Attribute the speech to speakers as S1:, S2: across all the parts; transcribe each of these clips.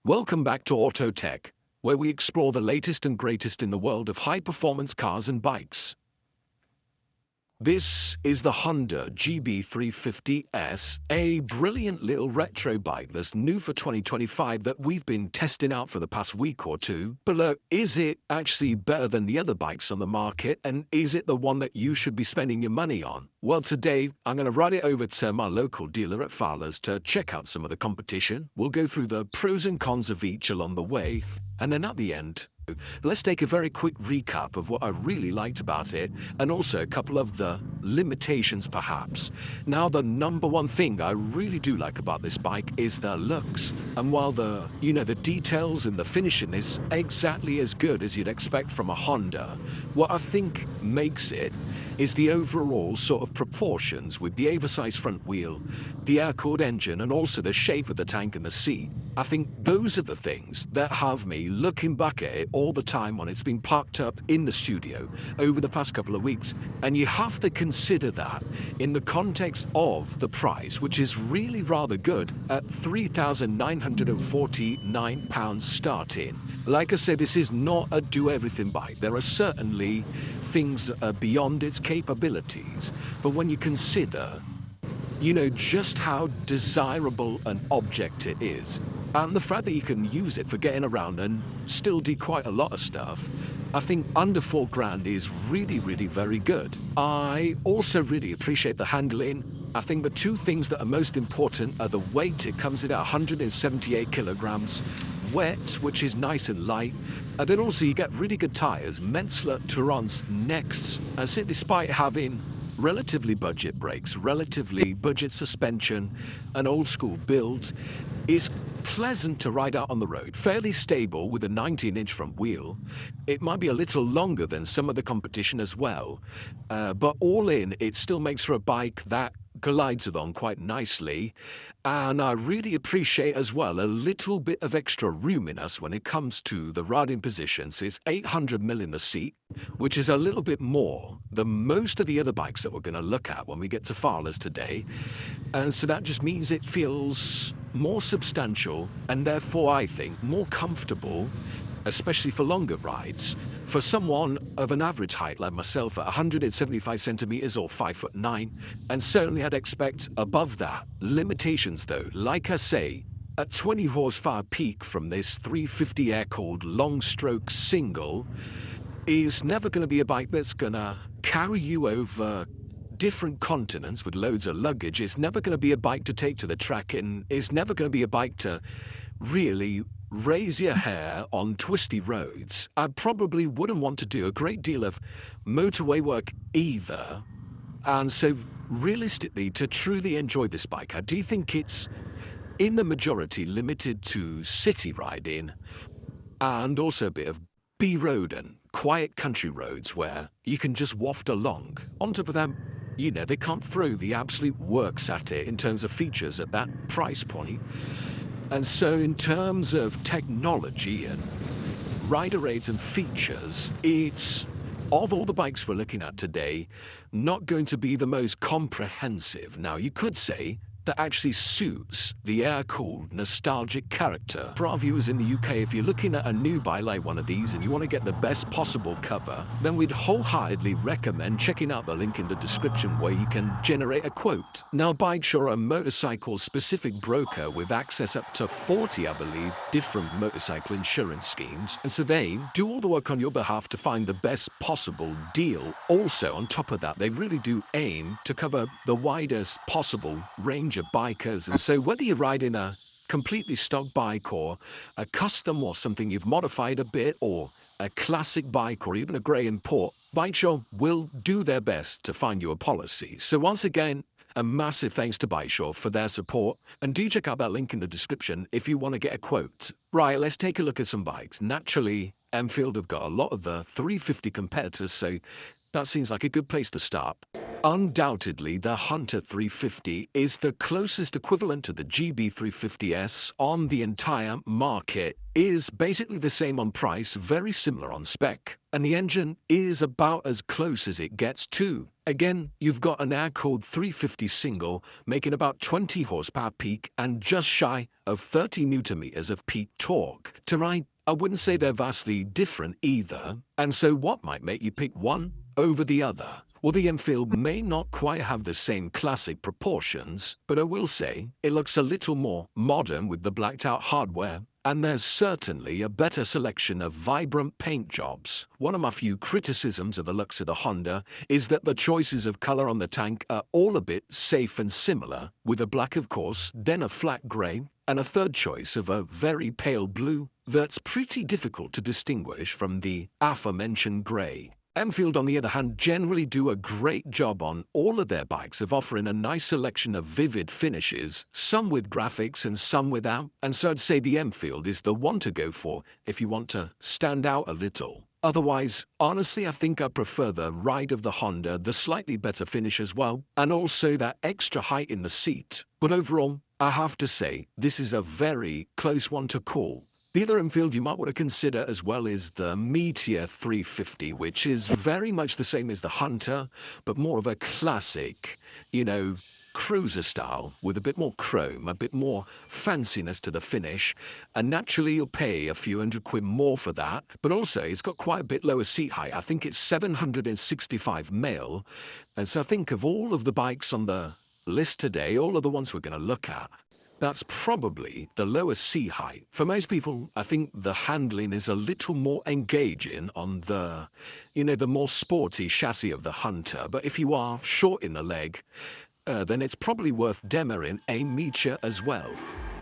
S1: Welcome back to Auto Tech, where we explore the latest and greatest in the world of high-performance cars and bikes. This is the Honda GB350S, a brilliant little retro bike that's new for 2025 that we've been testing out for the past week or two. But look, is it actually better than the other bikes on the market? And is it the one that you should be spending your money on? Well, today I'm going to ride it over to my local dealer at Fowler's to check out some of the competition. We'll go through the pros and cons of each along the way. And then at the end, let's take a very quick recap of what I really liked about it, and also a couple of the limitations perhaps. Now, the number one thing I really do like about this bike is the looks. And while the details and the finishing is exactly as good as you'd expect from a Honda, what I think makes it is the overall sort of proportions with the oversized front wheel, the air-cooled engine, and also the shape of the tank and the seat. I think those are the things that have me looking back at it all the time when it's been parked up in the studio over the past couple of weeks. And you have to consider that in the context of the price, which is really rather good at £3,949 starting. Like I said, this is not a do-everything bike. There are certainly things that are beyond its capabilities. But when you consider just how desirable an object it is, and the fact that you can use it for getting around and still do quite a lot of stuff, I think under £4,000 is really, really very good. I also really appreciate the handling. I think the two things that are most important are the weight. It comes in at 178 kilograms, wet, which is nice and light. And then also you get really good tires, Mentzler Tourons Next. And so despite having relatively budget brakes, relatively budget suspension, an old school build, is pleasant to ride out on the road, fairly stable with a 19-inch front wheel. It might be a little longer than some of the competition as well, but all in, it still makes for a bike that glides along quite nicely. And I really appreciate as well a little bit of extra roominess when it comes to the riding positions. It's 800mm in the seat, which is a little bit more than most of the other bikes that we're going to look at when we get to Fowler's today. And so that just means it feels more substantial and therefore, I think, more comfortable, especially for longer rides. For someone of an average height like myself at 175 centimeters or 5'9", and certainly I'd expect above that. Limitations though, like I say, a 20 horsepower peak from this 350 air-cooled long stroke single is never going to be a bike that's going to carry you over different continents with loads of luggage. It's never going to be a bike to take to the track, and it's never going to be a bike to really raise your hair on twisty roads. I probably wouldn't want to do a great deal of motorway work either. And so realistically, to truly enjoy this bike, I do think it's in the majority limited to city riding and also a bit of B-road and quiet country roads where you can just waft along. On top of that, they can't throw the absolute works at it in terms of features at that price point. And so in terms of technology and rider aids and features, it's, of all the bikes we're looking at today, not going to be the most comprehensive. Now, you could say that actually suits the air-cooled, nostalgic character. For our viewers in the UK, if you're looking at a new bike like one of these and you want to get the best possible cover, then we'd wholeheartedly recommend checking out the link in the description where you can generate a quote. Now, Bikeshaw are a motorcycle-specific broker with access up to 40, I believe, different motorcycle insurance schemes, and so they do all the work on your behalf to find the best possible deal. Also, on top of that, they really do aim to cover the widest possible range of bikers. And so whether you're riding a completely stock bike or a custom or something you've modified a bit, or a classic bike or even a grey import, Bikeshaw will do their best to find you a policy. So once again, a massive thanks to Bikeshaw for their support, and do check out that link in the description if you want to get a quote. Right, let's take a look at some bikes. Naturally, Enfield have got a lot of the 350 competitors, so that seems like a good place to start. Undoubtedly, the Hunter 350 is the closest equivalent to the GB350S on the entire market, is basically the same on price, very similar on spec, and the engine is about as close as it gets too. Again, you've got an air-cooled 350 single making about 20 horsepower peak and just shy of 30 newton meters of peak torque. To ride, I wouldn't say they're vastly different either, and so what might make you pick one over the other? Well, the Enfield may not quite have the same classic proportions, but I will say it looks a little more modern with the blacked-out hardware, and there's certainly a better selection of vibrant paint jobs. One of my few criticisms of the looks of the Honda is that the choices of color on the tank are all a bit safe and similar, with a black of course, then a flat gray, and a third choice of a very pale blue that's pretty difficult to distinguish from the aforementioned gray. Enfield, on the other hand, generally do a great job on all of their bikes of offering a nice selection of vivid finishes, some with graphics and some without, and so I'd say the Enfield is the one to go for if you want to stand out a little. Otherwise, honestly, I think I prefer the ride of the Honda, the slightly better finish as well, and also that extra height in the seat. But overall, I have to say, this is a very close one to call. The other Enfield you might want to consider as well is the Meteor 350, which is very much the same as the Hunter, but more of a classic, cruiser style with a bit more chrome, a bit more fanciness to the finish, and naturally you'll pay a few £100 more for that, but also it's got quite a bit lower seat height. I think it's 765 mil, and so I think of all of the bikes on the list today, all of the ones we're going to look at, that's probably the lowest seat height. For most people, I think the handling is a little more engaging on the, the more sporty chassis of the Hunter. But if you are short in the leg, then it's probably worth demoing a Meteor as well.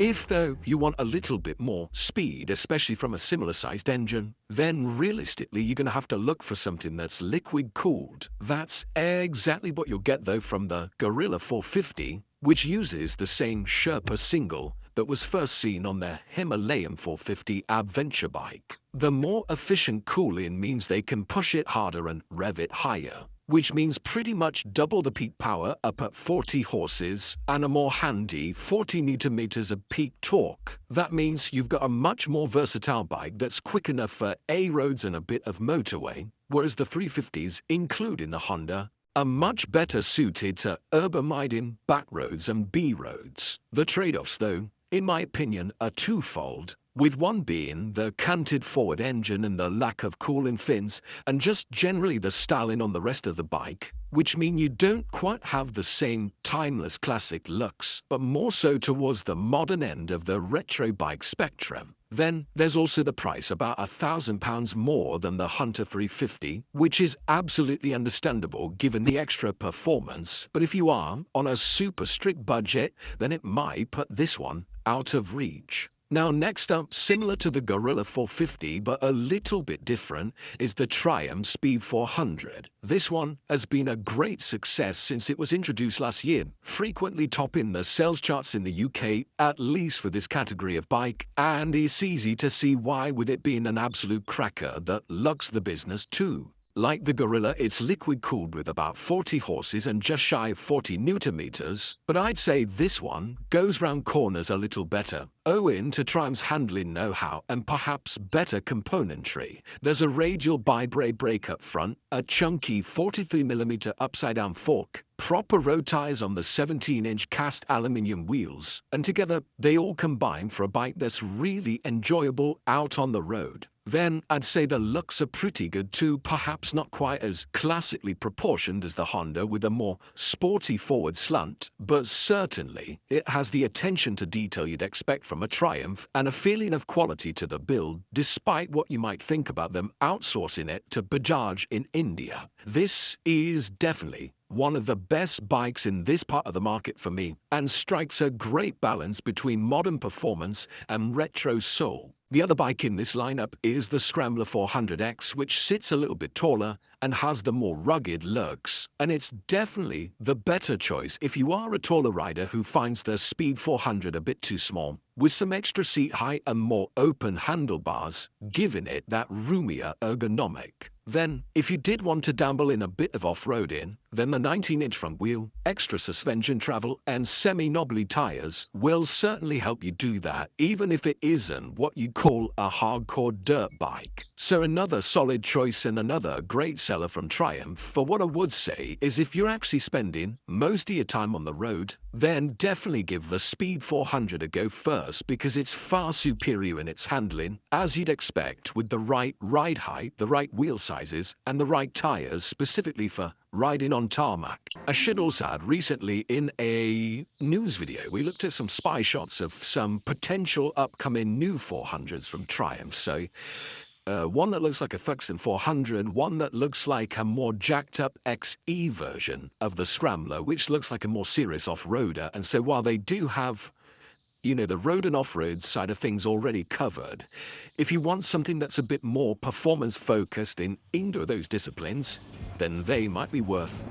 S1: If, though, you want a little bit more speed, especially from a similar-sized engine, then realistically you're going to have to look for something that's liquid-cooled. That's exactly what you'll get, though, from the Gorilla 450, which uses the same Sherpa single that was first seen on their Himalayan 450 adventure bike. The more efficient cooling means they can push it harder and rev it higher, which means pretty much double the peak power up at 40 horses and a more handy 40 newton meters of peak torque. That means you've got a much more versatile bike that's quick enough for A roads and a bit of motorway, whereas the 350s, including the Honda, are much better suited to urban-minding back roads and B roads. The trade-offs, though, in my opinion, are twofold, with one being the canted forward engine and the lack of cooling fins, and just generally the styling on the rest of the bike, which mean you don't quite have the same timeless classic looks, but more so towards the modern end of the retro bike spectrum. Then there's also the price, about £1,000 more than the Hunter 350, which is absolutely understandable given the extra performance, but if you are on a super strict budget, then it might put this one out of reach. Now, next up, similar to the Gorilla 450 but a little bit different, is the Triumph Speed 400. This one has been a great success since it was introduced last year, frequently topping the sales charts in the UK, at least for this category of bike, and it's easy to see why, with it being an absolute cracker that lugs the business too. Like the Gorilla, it's liquid-cooled with about 40 horses and just shy of 40 newton meters, but I'd say this one goes round corners a little better, owing to Triumph's handling know-how and perhaps better componentry. There's a radial bi-braid brake up front, a chunky 43mm upside-down fork, proper road tyres on the 17-inch cast aluminium wheels, and together they all combine for a bike that's really enjoyable out on the road. Then I'd say the looks are pretty good too, perhaps not quite as classically proportioned as the Honda with a more sporty forward slant, but certainly it has the attention to detail you'd expect from a Triumph and a feeling of quality to the build, despite what you might think about them outsourcing it to Bajaj in India. This is definitely one of the best bikes in this part of the market for me, and strikes a great balance between modern performance and retro soul. The other bike in this lineup is the Scrambler 400X, which sits a little bit taller and has the more rugged looks, and it's definitely the better choice if you are a taller rider who finds the Speed 400 a bit too small, with some extra seat height and more open handlebars, giving it that roomier ergonomic. Then, if you did want to dabble in a bit of off-roading, then the 19-inch front wheel, extra suspension travel, and semi-knobbly tires will certainly help you do that, even if it isn't what you call a hardcore dirt bike. So another solid choice and another great seller from Triumph. For what I would say is if you're actually spending most of your time on the road, then definitely give the Speed 400 a go first, because it's far superior in its handling, as you'd expect, with the right ride height, the right wheel sizes, and the right tires specifically for riding on tarmac. I should also add, recently in a news video, we looked at some spy shots of some potential upcoming new 400s from Triumph. So one that looks like a Thuxton 400, one that looks like a more jacked up XE version of the Scrambler, which looks like a more serious off-roader. And so while they do have, the road and off-road side of things already covered, if you want something that's a bit more performance-focused in either of those disciplines, then they might be worth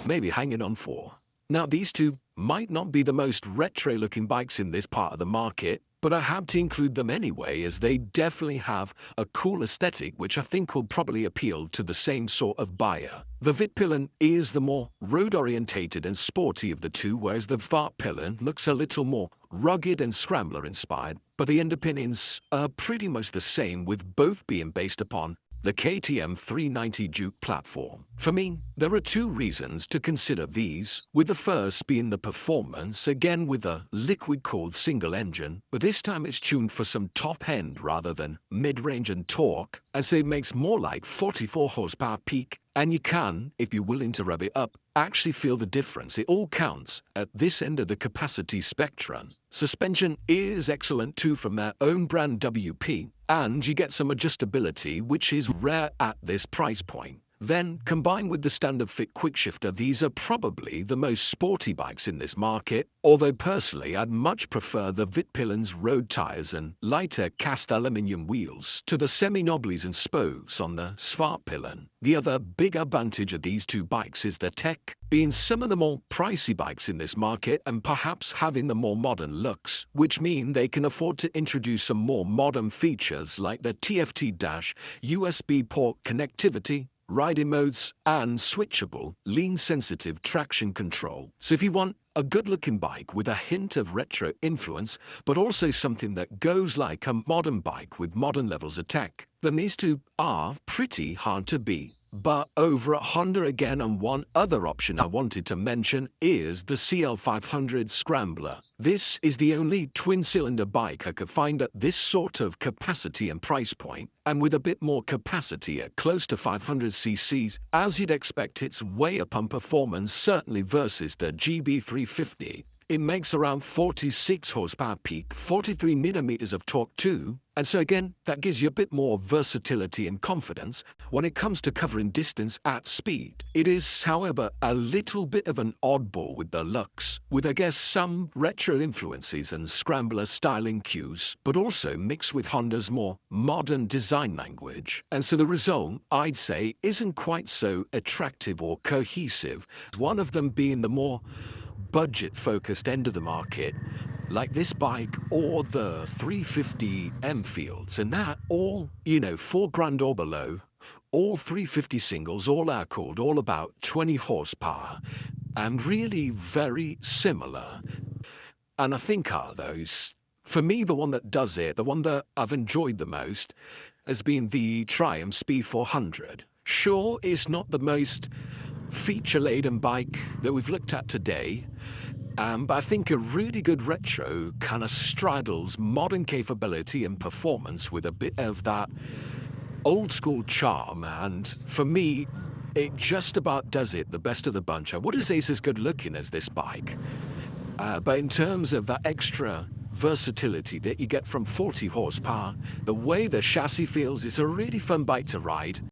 S1: maybe hanging on for. Now, these two might not be the most retro-looking bikes in this part of the market, but I had to include them anyway, as they definitely have a cool aesthetic, which I think will probably appeal to the same sort of buyer. The Vitpillen is the more road-orientated and sporty of the two, whereas the Svartpillen looks a little more rugged and Scrambler-inspired, but the underpinnings are pretty much the same, with both being based upon the KTM 390 Duke platform. For me, there are two reasons to consider these, with the first being the performance, again with a liquid-cooled single engine, but this time it's tuned for some top-end rather than mid-range and torque, as it makes more like 44 horsepower peak, and you can, if you're willing to rev it up, actually feel the difference. It all counts at this end of the capacity spectrum. Suspension is excellent too from their own brand WP, and you get some adjustability, which is rare at this price point. Then, combined with the standard fit quickshifter, these are probably the most sporty bikes in this market, although personally I'd much prefer the Vitpillen's road tires and lighter cast aluminium wheels to the semi-knobblies and spokes on the Svartpillen. The other big advantage of these two bikes is their tech, being some of the more pricey bikes in this market and perhaps having the more modern looks, which mean they can afford to introduce some more modern features like the TFT dash, USB port connectivity, riding modes, and switchable, lean-sensitive traction control. So if you want a good-looking bike with a hint of retro influence, but also something that goes like a modern bike with modern levels of tech, then these two are pretty hard to beat. But over at Honda again, and one other option I wanted to mention is the CL500 Scrambler. This is the only twin-cylinder bike I could find at this sort of capacity and price point, and with a bit more capacity at close to 500 cc's, as you'd expect it's way up on performance, certainly versus the GB350. It makes around 46 horsepower peak, 43 millimeters of torque too, and so again, that gives you a bit more versatility and confidence when it comes to covering distance at speed. It is, however, a little bit of an oddball with the looks, with I guess some retro influences and Scrambler styling cues, but also mixed with Honda's more modern design language. And so the result, I'd say, isn't quite so attractive or cohesive, one of them being the more budget-focused end of the market, like this bike or the 350 Enfields, and that all, $4,000 or below, all 350 singles, all air-cooled, all about 20 horsepower, and really very similar. And I think are those, for me, the one that does it, the one that I've enjoyed the most, has been the Triumph Speed 400. Sure, it's not the most feature-laden bike that we've looked at today, but I think a really good retro kind of straddles modern capability and performance with a bit of that old-school charm, and for me, it just about does it the best of the bunch. I wouldn't say it's as good-looking as this bike, but in terms of that extra versatility that you get from 40 horsepower, the way the chassis feels, it's a really fun bike to ride.